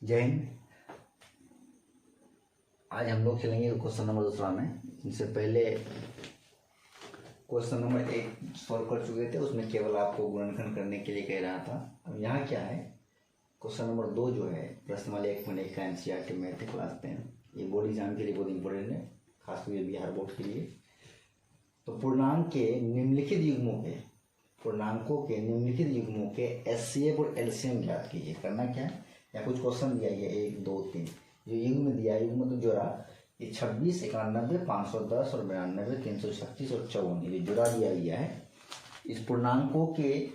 जय हिंद। आज हम लोग चलेंगे क्वेश्चन नंबर दूसरा में। इससे पहले क्वेश्चन नंबर 1 सॉल्व कर चुके थे, उसमें केवल आपको गुणनखंड करने के लिए कह रहा था। अब यहाँ क्या है, क्वेश्चन नंबर 2 जो है प्रश्न वाले 1.1 का NCERT मैथ क्लास 10, ये बोर्ड एग्जाम के लिए बहुत इंपॉर्टेंट है, खासकर ये बिहार बोर्ड के लिए। तो पूर्णांकों के निम्नलिखित युग्मों के HCF और LCM ज्ञात कीजिए। करना क्या है, या कुछ क्वेश्चन दिया गया 1 2 3, जो युग्म दिया है, युग्म तो जोड़ा ये 26, 91, 510 और 92, 336 और 54, ये जोड़ा दिया गया है। इस पूर्णांकों के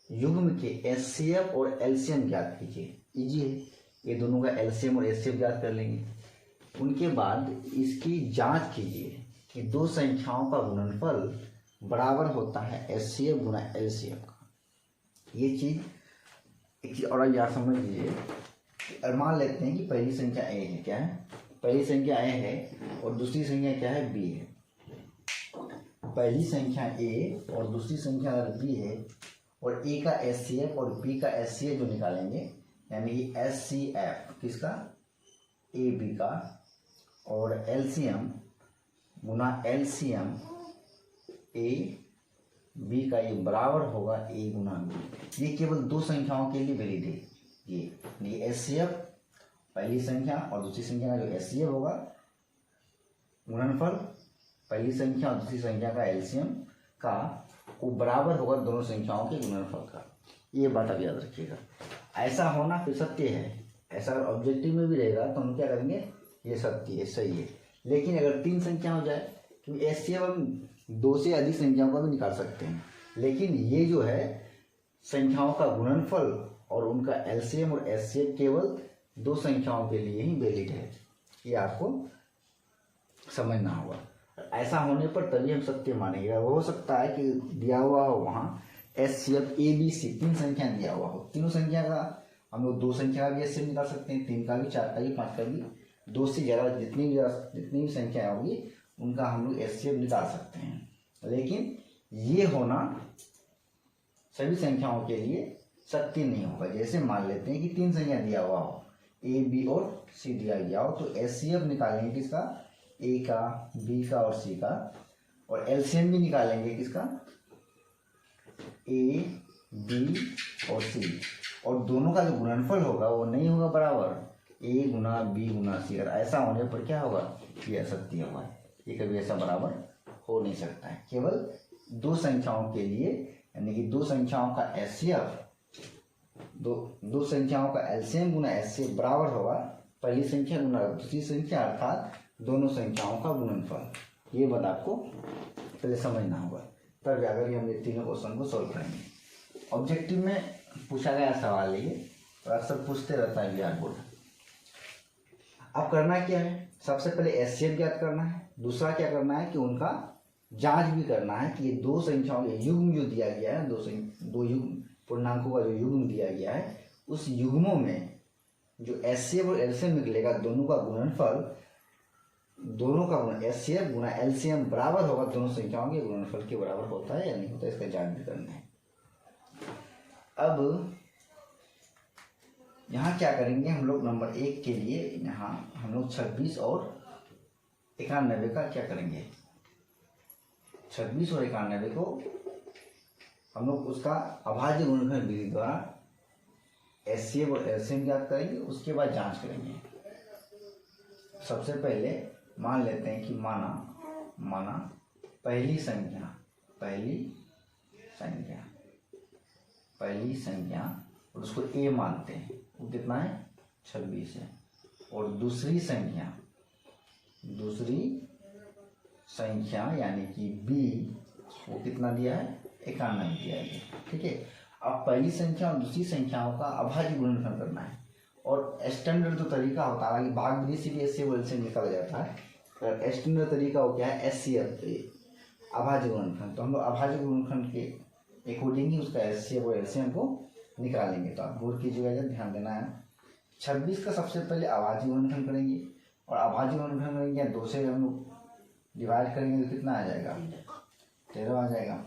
युग्म के HCF और LCM ज्ञात कीजिए। इजी है, ये दोनों का LCM और HCF ज्ञात कर लेंगे। उनके बाद इसकी जांच कीजिए कि दो संख्याओं का गुणनफल बराबर होता है HCF गुना LCM का। ये चीज एक चीज और याद समझ लीजिए। और मान लेते हैं कि पहली संख्या A है, क्या है, पहली संख्या A है और दूसरी संख्या क्या है, B है। पहली संख्या A और दूसरी संख्या अगर B है और A का HCF और B का HCF जो निकालेंगे, यानी कि HCF किसका, AB का, और LCM गुना LCM AB का, ये बराबर होगा A गुना B। ये केवल दो संख्याओं के लिए वैलिड है। ये HCF पहली संख्या और दूसरी संख्या का जो HCF होगा गुणनफल पहली संख्या और दूसरी संख्या का LCM का वो बराबर होगा दोनों संख्याओं के गुणनफल का। ये बात आप याद रखिएगा। ऐसा होना फिर सत्य है। ऐसा अगर ऑब्जेक्टिव में भी रहेगा तो हम क्या करेंगे, ये सत्य है, सही है। लेकिन अगर 3 संख्या हो जाए, क्योंकि HCF हम 2 से अधिक संख्याओं का भी निकाल सकते हैं, लेकिन ये जो है संख्याओं का गुणनफल और उनका LCM और HCF केवल 2 संख्याओं के लिए ही वैलिड है। ये आपको समझना होगा। ऐसा होने पर तभी हम सत्य मानेंगे। हो सकता है कि दिया हुआ हो वहाँ HCF ABC 3 संख्या दिया हुआ हो, तीनों संख्या का हम लोग 2 संख्या का भी HCF निकाल सकते हैं, 3 का भी, 4 का भी, 5 का भी, 2 से ज़्यादा जितनी भी संख्या होगी उनका हम लोग HCF निकाल सकते हैं। लेकिन ये होना सभी संख्याओं के लिए सत्य नहीं होगा। जैसे मान लेते हैं कि 3 संख्या दिया हुआ हो, A B और C दिया गया हो, तो HCF निकालेंगे किसका, A का, B का और C का, और LCM भी निकालेंगे किसका, A B और C, और दोनों का जो गुणनफल होगा वो नहीं होगा बराबर A Guna B Guna C। अगर ऐसा होने पर क्या होगा, ये असत्य होगा। ये कभी ऐसा बराबर हो नहीं सकता है। केवल 2 संख्याओं के लिए, यानी कि 2 संख्याओं का HCF, दो संख्याओं का LCM गुना HCF बराबर होगा पहली संख्या गुना दूसरी संख्या, अर्थात दोनों संख्याओं का गुणनफल। ये बात आपको पहले समझना होगा, तब जाकर हम ये तीनों क्वेश्चन को सॉल्व करेंगे। ऑब्जेक्टिव में पूछा गया सवाल ये, और अक्सर पूछते रहता है बिहार बोर्ड। अब करना क्या है, सबसे पहले HCF ज्ञात करना है। दूसरा क्या करना है कि उनका जांच भी करना है कि ये 2 संख्याओं के युग्म जो दिया गया है, दो युग्म पूर्णांकों का जो युग्म दिया गया है, उस युग्मों में जो HCF और LCM निकलेगा, दोनों का गुणनफल, HCF गुना LCM बराबर होगा दोनों संख्याओं के गुणनफल के बराबर होता है या नहीं होता, इसका जांच भी करना है। अब यहाँ क्या करेंगे हम लोग, नंबर 1 के लिए यहाँ हम लोग 26 और 91 का क्या करेंगे, 26 और 91 को हम लोग उसका अभाज्य गुणनखंड विधि द्वारा HCF और LCM ज्ञात करेंगे, उसके बाद जांच करेंगे। सबसे पहले मान लेते हैं कि माना पहली संख्या और उसको A मानते हैं, वो कितना है, 26 है। और दूसरी संख्या यानी कि B, वो कितना दिया है, 91 दिया है। ठीक है। अब पहली संख्या और दूसरी संख्याओं का अभाज्य गुणनखंड करना है, और स्टैंडर्ड जो तरीका होता है, हालांकि भाग विधि से भी HCF और LCM निकाला जाता है, पर स्टैंडर्ड तरीका हो क्या है, HCF अभाज्य गुणनखंड। तो हम लोग अभाज्य गुणनखंड के अकॉर्डिंग ही उसका HCF और LCM को निकालेंगे। तो आप गौर कीजिएगा, ध्यान देना है। 26 का सबसे पहले अभाज्य गुणनखंड करेंगे, और अभाज्य गुणनखंड करेंगे 2 से हम लोग डिवाइड करेंगे तो कितना आ जाएगा, 13 आ जाएगा।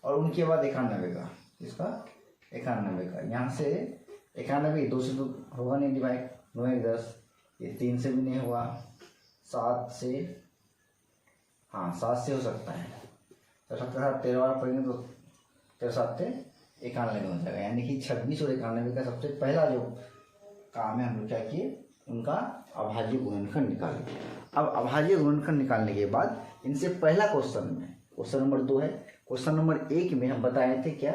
और उनके बाद 91 का, इसका 91 का, यहाँ से 91 2 से तो होगा नहीं डिवाइड, 9 1 10, ये 3 से भी नहीं हुआ, 7 से, हाँ 7 से हो सकता है, तो 7 के साथ 13 वाला पढ़ेंगे तो 13 7 91 हो जाएगा। यानी कि 26 और 91 का सबसे पहला जो काम है हम लोग क्या किए, उनका अभाज्य गुणनखंड निकालेंगे। अब अभाज्य गुणनखंड निकालने के बाद इनसे पहला क्वेश्चन में, क्वेश्चन नंबर 2 है, क्वेश्चन नंबर 1 में हम बताए थे क्या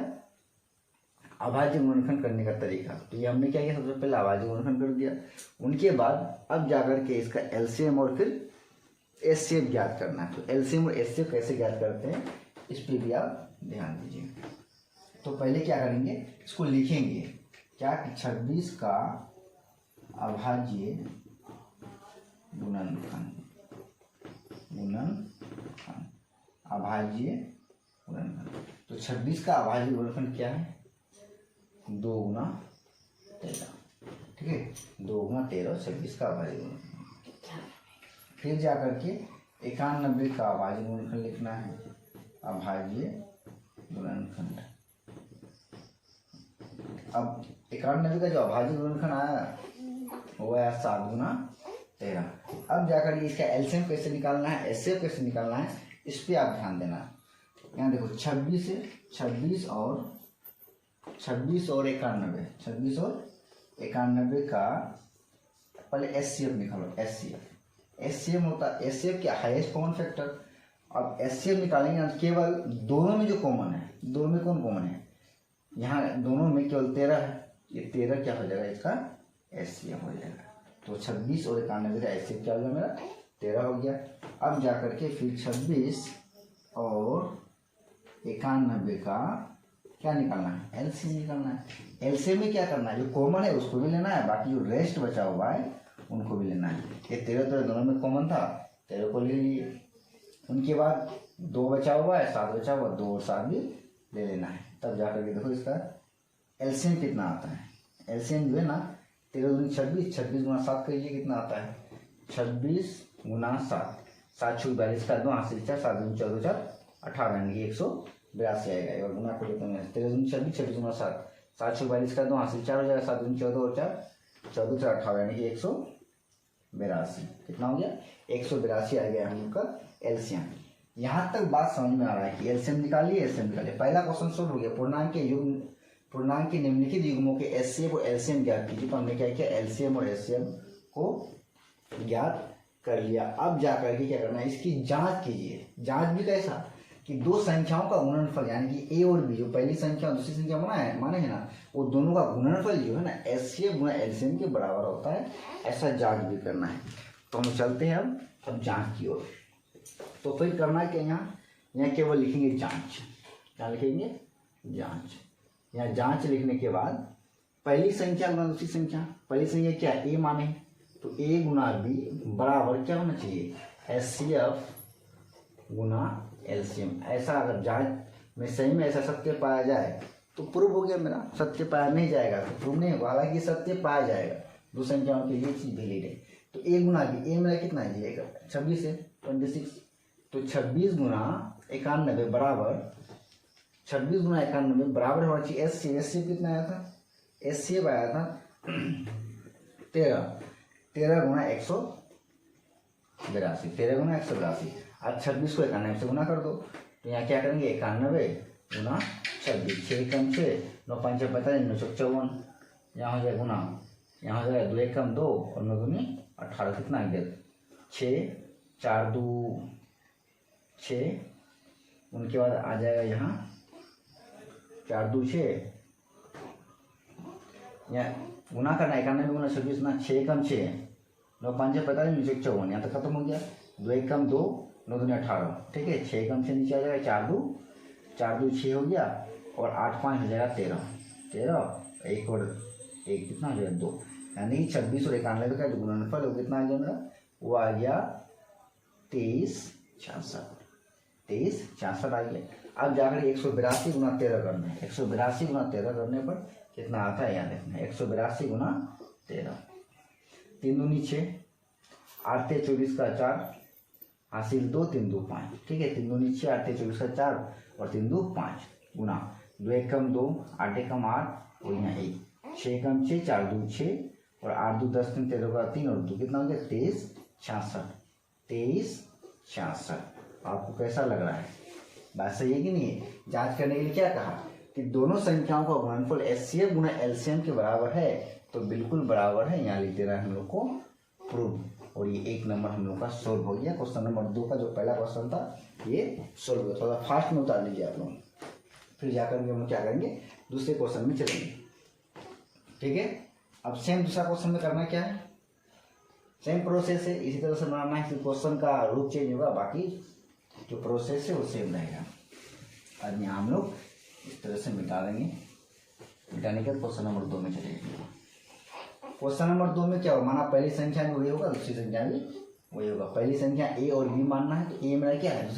अभाज्य गुणनखंड करने का तरीका। तो ये हमने क्या किया, सबसे पहले अभाज्य गुणनखंड कर दिया, उनके बाद अब जाकर के इसका एलसीएम और फिर एचसीएफ ज्ञात करना है। तो एलसीएम और एचसीएफ कैसे ज्ञात करते हैं इस पर भी आप ध्यान दीजिए। तो पहले क्या करेंगे, इसको लिखेंगे क्या कि 26 का अभाज्य गुणनखंड, अभाज्य गुणनखंड। तो 26 का अभाज्य गुणनखंड क्या है, 2 गुना 13, ठीक है, 2 गुना 13 26 का अभाज्य गुणनखंड। फिर जाकर के 91 का अभाज्य गुणनखंड लिखना है, अभाज्य गुणनखंड। अब 91 का जो अभाज्य गुणनखंड आया वो आया 7 गुना 13। अब जाकर ये इसका एलसीएम कैसे निकालना है, एचसीएफ कैसे निकालना है, इस पे आप ध्यान देना। यहाँ देखो 26 और 91, 26 और 91 का पहले एचसीएफ निकालो। एचसीएफ होता है, एचसीएफ क्या, हाईएस्ट कॉमन फैक्टर। अब एचसीएफ निकालेंगे केवल दोनों में जो कॉमन है, दोनों में कौन कॉमन है, यहाँ दोनों में केवल 13 है, ये 13 क्या हो जाएगा, इसका एचसीएफ हो जाएगा। तो 26 और 91 का एचसीएफ क्या हो गया, मेरा 13 हो गया। अब जाकर के फिर 26 और 91 का क्या निकालना है, एलसीएम निकालना है। एलसीएम में क्या करना है, जो कॉमन है उसको भी लेना है, बाकी जो रेस्ट बचा हुआ है उनको भी लेना है। ये 13 दोनों में कॉमन था, 13 को ले लिए। उनके बाद 2 बचा हुआ है, 7 बचा हुआ, 2 और 7 भी ले लेना है। तब जाकर के देखो इसका एलसीएम कितना आता है। एलसीएम जो है ना 13 दूनी 26, 26 गुना 7 करिए कितना आता है, 26 गुना 7, 7 छुई 42 का 2 हाथ से 4, 7 दूनी 14 4 18, यानी कि 182 आएगा। एक बार गुना कर लेते हैं, 13 दूनी 26, 26 गुना 7, 7 छुई 42 का 2 हाथ से 4 हो जाएगा, 7 दूनी 14 और 4 14 4 18, यानी कि 182। कितना हो गया, 182 आ गया हम लोग का एलसीएम। यहाँ तक बात समझ में आ रहा है कि एलसीएम निकालिए, एलसीएम निकालिए। पहला क्वेश्चन सोल्व हो गया, पूर्णांक के निम्नलिखित युग्मों के एचसीएफ और एलसीएम ज्ञात कीजिए। तो हमने क्या किया, एलसीएम और एचसीएम को ज्ञात कर लिया। अब जाकर के क्या करना है, इसकी जांच कीजिए। जांच भी कैसा कि दो संख्याओं का गुणनफल, यानी कि ए और बी, जो पहली संख्या और दूसरी संख्या माने है ना, वो दोनों का गुणनफल जो है ना एचसीएफ गुणा एलसीएम के बराबर होता है, ऐसा जांच भी करना है। तो हम चलते हैं अब जांच की ओर। तो फिर करना है कि यहाँ केवल लिखेंगे जांच। क्या लिखेंगे, जांच। यहाँ जांच लिखने के बाद पहली संख्या गुना दूसरी संख्या, पहली संख्या क्या ए माने, तो ए गुना बी बराबर क्या होना चाहिए, एचसीएफ गुना एलसीएम। ऐसा अगर जांच में सही में ऐसा सत्य पाया जाए तो प्रूव हो गया मेरा। सत्य पाया नहीं जाएगा तो प्रूव नहीं होगा, हालांकि सत्य पाया जाएगा, दो संख्याओं के लिए चीज वैलिड है। तो ए गुना बी, ए मेरा कितना है, 26 है, 26। तो 26 गुना 91 बराबर, 26 गुना 91 बराबर होना चाहिए एचसीएफ कितना आया था, एचसीएफ आया था 13 गुना 182, 13 गुना 182। आज 26 को 91 से गुना कर दो। तो यहाँ क्या करेंगे, 91 गुना 26, 6 कम 6, 9 5 45, 954। यहाँ हो जाए गुना, यहाँ हो जाए 2 1 कम 2 और 9 दूनी 18, कितना आ गया 6, 4 2 6। उनके बाद आ जाएगा यहाँ 4 2 6, यहाँ गुना करना 91 गुना 26 ना, 6 कम 6, 9 5 45, 954। यहाँ तक खत्म हो गया। 2 1 कम 2, 9 दूनी 18, ठीक है। 6 कम 6 नीचे आ जाएगा, 4 2 6 हो गया और 8 5 हो जाएगा 13, एक और एक कितना हो जाएगा 2, यानी कि 26 और 91 का जो गुणनफल वो कितना आ गया मेरा, वो आ गया 23 66 आ गया। अब जाकर 182 गुना 13 करना है। 182 गुना 13 करने पर कितना आता है, यहाँ देखना है, 182 गुना 13, 3 दूनी 6, 8 3 24 का 4, हासिल 2 3 2 5, ठीक है। 3 दूनी 6, 8 3 24 का 4 और 3 2 5 गुना 2 1 कम 2, 8 1 कम 8 और यहाँ 1, 6 कम 6, 4 दूनी 6 और 8 दूनी 10, 3 13 का 3 और 2 कितना हो गया 23 66। 23 66 आपको कैसा लग रहा है? बात सही है कि नहीं है? जांच करने के लिए क्या कहा कि दोनों संख्याओं का गुणनफल एचसीएफ गुना एलसीएम के बराबर है, तो बिल्कुल बराबर है, यहाँ लिख देना है हम लोग को प्रूव। और ये 1 नंबर हम लोग का सोल्व हो गया। क्वेश्चन नंबर 2 का जो पहला क्वेश्चन था ये सोल्व हो गया। थोड़ा फास्ट में उतार लीजिए आप लोग, फिर जाकर हम क्या करेंगे दूसरे क्वेश्चन में चलेंगे। ठीक है, अब सेम दूसरा क्वेश्चन में करना क्या है, सेम प्रोसेस है, इसी तरह से बनाना है। क्वेश्चन का रूप चेंज होगा, बाकी जो प्रोसेस है वो सेम रहेगा। अब यहाँ हम लोग इस तरह से मिटा देंगे। मिटाने के बाद क्वेश्चन नंबर 2 में चलेंगे। क्वेश्चन नंबर 2 में क्या होगा, माना पहली संख्या में वही होगा, दूसरी संख्या भी वही होगा। पहली संख्या ए और बी मानना है, तो ए मेरा क्या है,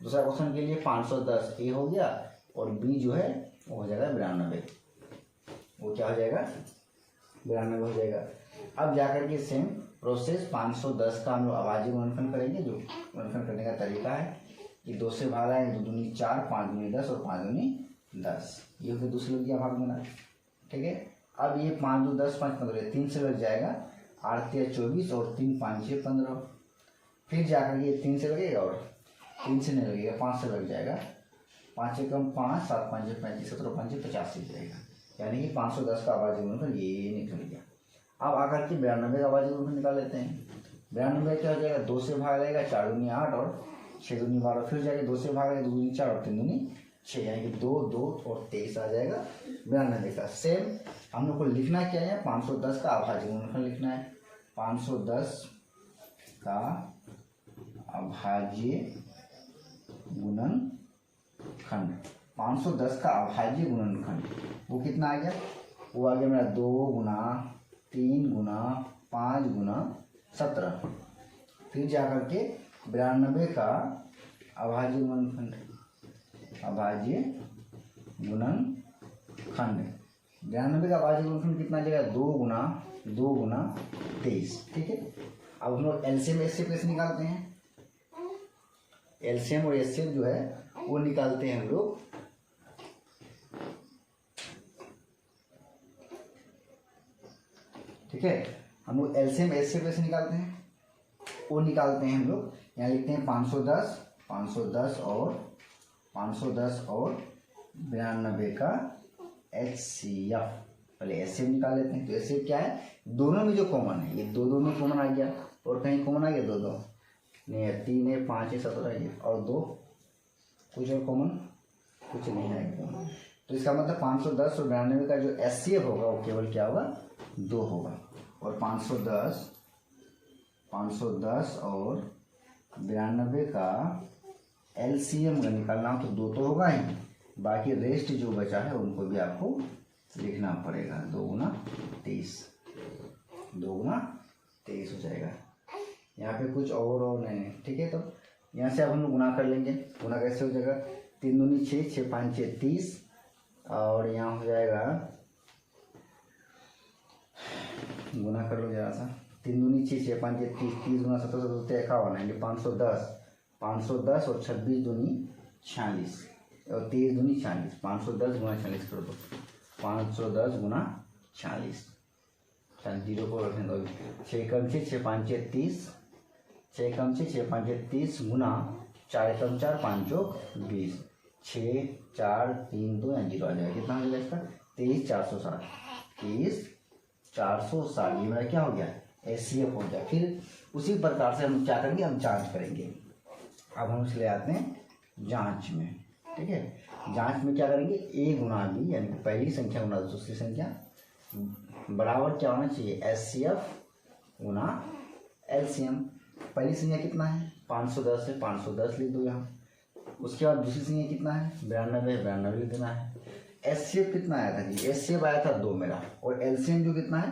दूसरा क्वेश्चन के लिए 510 ए हो गया और बी जो है वो हो जाएगा 92। वो क्या हो जाएगा 92 हो जाएगा। अब जाकर के सेम प्रोसेस 510 का हम लोग अभाज्य गुणनफल करेंगे। जो गुणनफल करने का तरीका है कि 2 से भाग आएंगे, 2 दूनी 4, 5 दूनी 10 और 5 दूनी 10, ये हो गया दूसरे लोग भाग में ना। ठीक है, अब ये 5 2 10 5 15, 3 से लग जाएगा 8 3 24 और 3 5 6 15। फिर जाकर ये 3 से लगेगा और 3 से नहीं लगेगा, 5 से लग जाएगा। 5 से कम 5, 7 5 35, 17 5 85 जाएगा, यानी कि 510 का अभाज्य गुणनफल ये निकल गया। अब आकर के 92 का अभाज्य गुणनफल निकाल लेते हैं। 92 क्या हो जाएगा, 2 से भाग जाएगा, 4 दूनी 8 और 6 दूनी 12। फिर जाएगा 2 से भाग जाएगा, 2 दूनी 4 और 3 दूनी 6, यानी कि 2 2 और 23 आ जाएगा 92 का। सेम हम लोग को लिखना क्या है, 510 का अभाज्य गुणनफल लिखना है। 510 का अभाज्य गुणनखंड, 510 का अभाज्य गुणनखंड वो कितना आ गया, वो आ गया मेरा 2 गुना 3 गुना 5 गुना 17। फिर जाकर के 92 का अभाज्य गुणनखंड, अभाज्य गुणनखंड 92 का अभाज्य गुणनखंड कितना आ जाएगा, 2 गुना 23। ठीक है, अब हम लोग एलसीएम एचसीएफ कैसे निकालते हैं, एलसीएम और एचसीएफ जो है वो निकालते हैं हम लोग ठीक है। हम लोग एलसीएम एचसीएफ कैसे निकालते हैं, वो निकालते हैं हम लोग, यहाँ लिखते हैं 510 और 92 का एचसीएफ। पहले एचसीएफ निकाल लेते हैं। तो एचसीएफ क्या है, दोनों में जो कॉमन है, ये दो में कॉमन आ गया और कहीं कॉमन आ गया 2 2 नहीं है, 3 है 5 है 17 है और 2 कुछ और कॉमन कुछ नहीं है कॉमन। तो इसका मतलब 510 और 92 का जो एचसीएफ होगा वो केवल क्या होगा 2 होगा। और 510 और 92 का एलसीएम निकालना हो तो 2 तो होगा ही, बाकी रेस्ट जो बचा है उनको भी आपको लिखना पड़ेगा। 2 गुना 23 हो जाएगा। यहाँ पे कुछ और नहीं है। ठीक है, तो यहाँ से अब हम लोग गुना कर लेंगे। गुना कैसे हो जाएगा, 3 दूनी 6, 6 5 6 30 और यहाँ हो जाएगा, गुना कर लो जरा सा, 3 दूनी 6, 6 5 6 30, 30 गुना 17 17 51 यानी 510 और 26 दूनी 46 और 23 दूनी 46, 510 गुना 46 कर दो, 510 गुना 46, 0 को रखने दो। 6 कम 6 6 5 6 30, 6 कम 6 6 5 6 30 गुना 4 कम 4 5 चौक 20, 6 4 3 2 या 0 आ जाएगा। कितना हो जाएगा इसका 23 460, 23 460 ये मेरा क्या हो गया एचसीएफ हो गया। फिर उसी प्रकार से हम क्या करेंगे, हम जांच करेंगे। अब हम इसलिए आते हैं जांच में। ठीक है, जांच में क्या करेंगे, ए गुना बी यानी कि पहली संख्या गुना दूसरी संख्या बराबर क्या होना चाहिए, एचसीएफ गुना एलसीएम। पहली संख्या कितना है 510 है, 510 लिख दो यहाँ। उसके बाद दूसरी संख्या कितना है 92 लिख देना है। एचसीएफ कितना आया था जी, एचसीएफ आया था 2 मेरा, और एलसीएम जो कितना है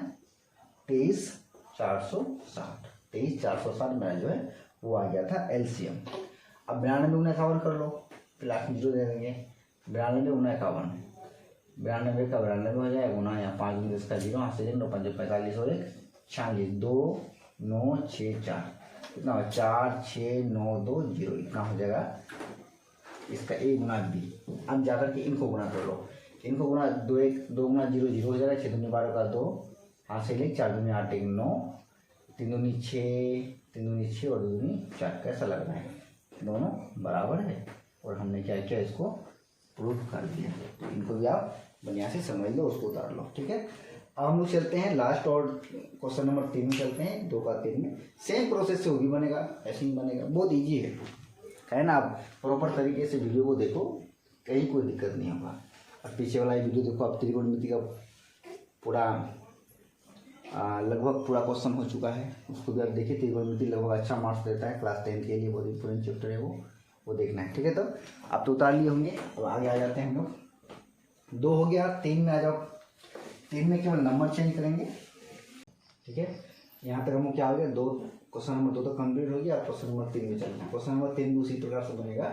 23 460 मेरा जो है वो आ गया था एलसीएम। अब 92 गुना 51 कर लो, प्लस 0 दे देंगे। 92 गुना 51, 92 का 92 हो जाएगा गुना यहाँ 5 गुना इसका 0, हाथ से 9 5 45 और 1 46, 2 9 6 4 कितना हो 4 6 9 2 0 इतना हो जाएगा इसका ए गुना बी। अब जाकर के इनको गुना कर लो, इनको गुना 2 गुना 0 0 हो जाएगा, 6 दूनी 12 का 2, हाथ से ले 4 दूनी 8 1 9, 3 दूनी 6 3 दूनी 6 और 2 दूनी 4। कैसा लग रहा है? दोनों बराबर है और हमने क्या किया, इसको प्रूफ कर दिया। तो इनको भी आप बढ़िया से समझ लो, उसको उतार लो, ठीक है। अब हम लोग चलते हैं लास्ट और क्वेश्चन नंबर 3 में चलते हैं। 2 का 3 में सेम प्रोसेस से वो भी बनेगा, ऐसे ही बनेगा, बहुत ईजी है ना। आप प्रॉपर तरीके से वीडियो को देखो, कहीं कोई दिक्कत नहीं होगा। और पीछे वाला वीडियो देखो, आप त्रिकोणमिति का पूरा लगभग पूरा क्वेश्चन हो चुका है, उसको भी आप देखिए। त्रिकोणमिति लगभग अच्छा मार्क्स देता है, क्लास 10 के लिए बहुत इंपॉर्टेंट चैप्टर है वो देखना है, ठीक है। तब आप तो उतार लिए होंगे। अब आगे आ जाते हैं हम लोग। 2 हो गया, 3 में आ जाओ। 3 में केवल नंबर चेंज करेंगे, ठीक है। यहाँ तक हम क्या हो गया, 2 क्वेश्चन नंबर 2 तो कंप्लीट हो गया। क्वेश्चन नंबर 3 में चलना है। क्वेश्चन नंबर 3 भी उसी प्रकार से बनेगा।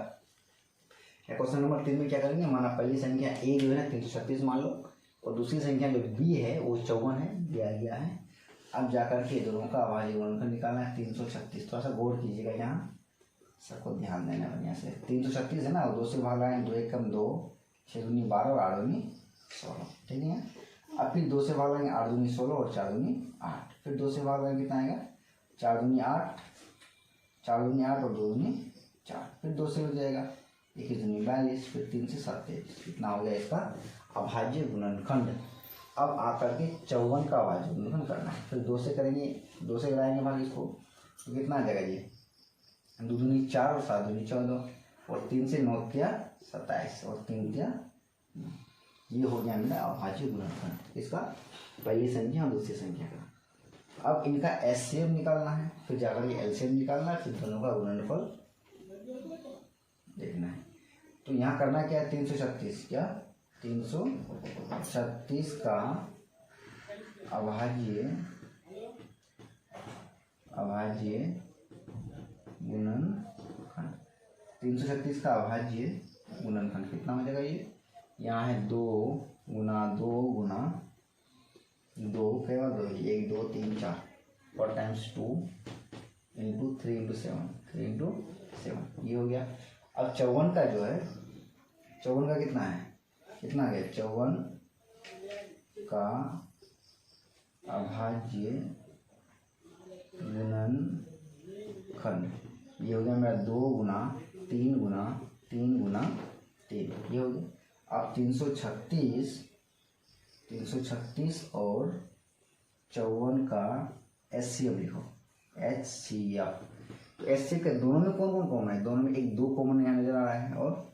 क्वेश्चन नंबर 3 में क्या करेंगे, माना पहली संख्या ए जो है 336 मान लो, और दूसरी संख्या जो बी है वो 54 है, दिया गया है। अब जाकर के दोनों का अभाज्य गुणनफल निकालना है 336। थोड़ा सा गौर कीजिएगा, यहाँ सबको ध्यान देना बढ़िया से। 336 है ना, 2 से भाग लाएंगे, 2 1 कम 2, 6 दूनी 12 और 8 दूनी 16, ठीक है। अब फिर 2 से भाग लाएंगे, 8 दूनी 16 और 4 दूनी 8। फिर 2 से भाग लाएंगे, कितना आएगा, 4 दूनी 8, 4 दूनी 8 और 2 दूनी 4। फिर 2 से हो जाएगा, 21 दूनी 42, फिर 3 से 27। कितना हो गया इसका अभाज्य गुणनखंड। अब आकर के 54 का अभाज्य गुणनखंड करना है। फिर 2 से करेंगे, 2 से कराएंगे भाग इसको, तो कितना आ जाएगा, ये 2 दूनी 4 और 7 दूनी 14, और 3 से 9 किया 27 और 3 किया। ये हो गया मेरा अभाज्य गुणनखंड, इसका पहली संख्या और दूसरी संख्या का। अब इनका एचसीएफ निकालना है, फिर जाकर के एलसीएम निकालना है, फिर दोनों का गुणनफल देखना है। तो यहाँ करना क्या है, 336 क्या 336 का अभाज्य गुणनखंड। 336 का अभाज्य गुणनखंड कितना हो जाएगा, ये यहाँ है 2 गुना 2 गुना 2 केवल 2, 1 2 3 4 4 टाइम्स 2 इंटू 3 इंटू 7 3 इंटू 7, ये हो गया। अब 54 का जो है, 54 का कितना है, कितना आ गया, 54 का अभाज्य गुणनखंड, ये हो गया मेरा 2 गुना 3 गुना 3 गुना 3, ये हो गया। अब 336 और 54 का एचसीएफ लिखो, एचसीएफ। तो एचसीएफ के दोनों में कौन कौन कॉमन है, दोनों में एक 2 कॉमन यहाँ नजर आ रहा है, और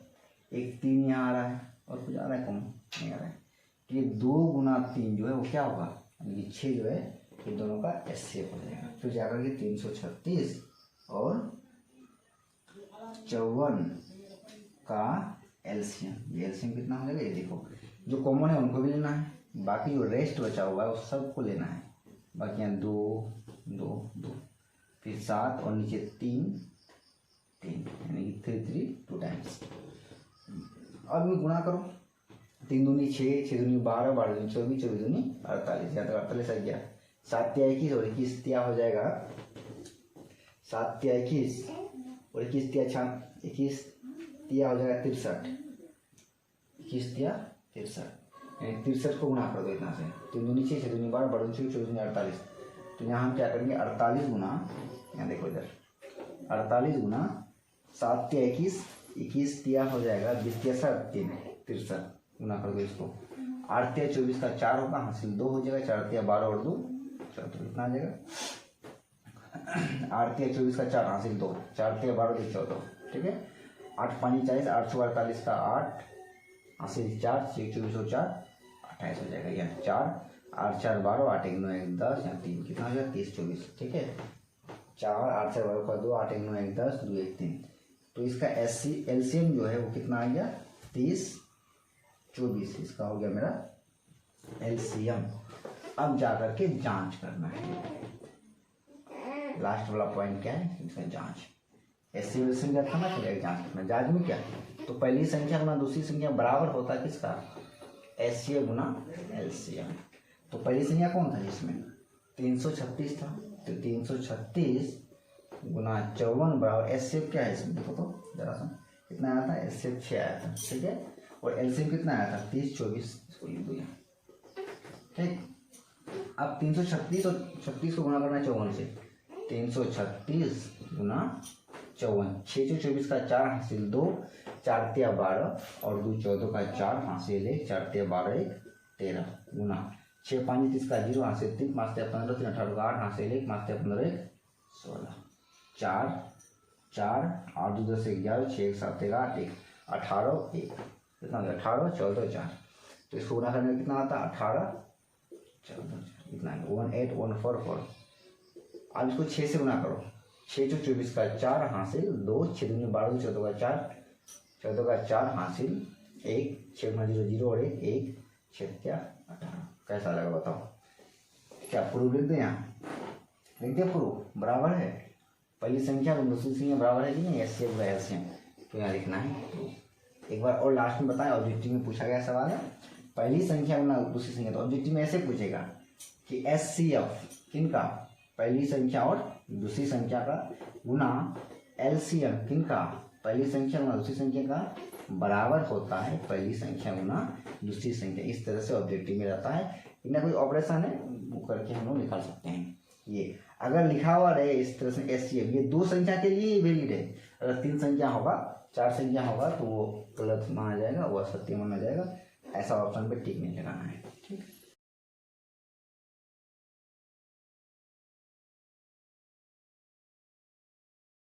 एक 3 यहाँ आ रहा है, और कुछ आ रहा है कॉमन नहीं आ रहा है। तो ये 2 गुना 3 जो है वो क्या होगा, ये 6 जो है, ये दोनों का एचसीएफ हो जाएगा। फिर जाकर के 336 और 54 का एलसीएम, ये एलसीएम कितना हो जाएगा, ये देखो जो कॉमन है उनको भी लेना है, बाकी जो रेस्ट बचा हुआ है उस सबको लेना है। बाकी यहाँ 2 2 2, फिर 7 और नीचे 3 3, यानी कि 3 3 2 टाइम्स। अब मैं गुणा करो, 3 दूनी 6 6 दूनी 12 12 दूनी 24 24 दूनी 48, यहाँ तक 48 आ गया। 7 तिया 21 और 21 तिया हो जाएगा, 7 तिया 21 और 21 तिया 21 तिया हो जाएगा 63, 21 तिया 63, यानी 63 को गुणा कर दो इतना से। 3 दूनी 6 6 दूनी 12 12 दूनी 24 दूनी 48। तो यहाँ हम क्या करेंगे, 48 गुना, यहाँ देखो इधर 48 गुना 7 तिया 21 21 तिया हो जाएगा 20 तिया 3 63, गुना कर दो इसको। 8 तिया 24 का 4 होगा, हासिल 2 हो जाएगा, 4 तिया 12 और 2 14, कितना आ जाएगा, 8 तिया 24 का 4 हासिल 2, 4 तिया 12 2 14, ठीक है। 8 5 40, 8 6 48 का 8 हासिल 4 6 24 और 4 28 हो जाएगा, यहाँ 4 8 4 12 8 1 9 1 10, यहाँ 3, कितना हो जाएगा 30 24, ठीक है। 4 8 4 12 का 2 8 1 9 1 10 2 1 3। तो इसका एलसीएम जो है वो कितना आ गया, 30 24, इसका हो गया मेरा एलसीएम। अब जाकर के जांच करना है, लास्ट वाला पॉइंट क्या है, इसका जांच। एलसीएम क्या करना, फिर जांच करना। जांच में क्या, तो पहली संख्या गुना दूसरी संख्या बराबर होता है किसका, एचसीएफ गुना एलसीएम। तो पहली संख्या कौन था इसमें, 336 था, तो 336 गुना 54 बराबर एचसीएफ क्या है इसमें, देखो तो जरा सा कितना आया था, एचसीएफ 6 आया था, ठीक है। और एलसीएम कितना आया था 30 24, इसको लिख दो यहाँ। ठीक, अब 336 और 36 को गुणा करना 54 से, 336 गुना 54, 6 से 24 का 4 हासिल 2, 4 तिया 12 और 2 14 का 4 हासिल 1, 4 तिया 12 1 13 गुना 6 5 30 का 0 हासिल 3, 5 तिया 15 3 18 का 8 हासिल 1, 5 तिया 15 1 16, 4 4 8 2 10 11, 6 1 7 8 1 18 1, कितना 18 14 4, तो इसको गुना करने में कितना आता है 18 14 इतना 18144। अब इसको 6 से गुना करो, 6 से 24 का 4 हासिल 2, 6 दूनी 12 14 का 4, 14 का 4 हासिल 1, 6 गुना 0 0 और 1 1, 6 क्या 18। कैसा लगा बताओ? क्या प्रूफ लिख दें यहाँ? लिख दे प्रूफ बराबर है, पहली संख्या दूसरी संख्या बराबर है कि नहीं, एचसीएफ बाय एलसीएम, तो यहाँ लिखना है प्रूफ। एक बार और लास्ट में बताएं, ऑब्जेक्टिव में पूछा गया सवाल है, पहली संख्या गुना दूसरी संख्या, तो ऑब्जेक्टिव में ऐसे पूछेगा कि एचसीएफ किनका, पहली संख्या और दूसरी संख्या का गुना एलसीएम किनका, पहली संख्या गुना दूसरी संख्या का बराबर होता है पहली संख्या गुना दूसरी संख्या। इस तरह से ऑब्जेक्टिव में रहता है, इनका कोई ऑपरेशन है वो करके हम लोग निकाल सकते हैं। ये अगर लिखा हुआ रहे इस तरह से एचसीएफ, ये 2 संख्या के लिए वैलिड है, अगर 3 संख्या होगा 4 संख्या होगा तो वो गलत माना जाएगा, वो असत्य माना जाएगा। ऐसा ऑप्शन पे टिक नहीं लगाना है। ठीक।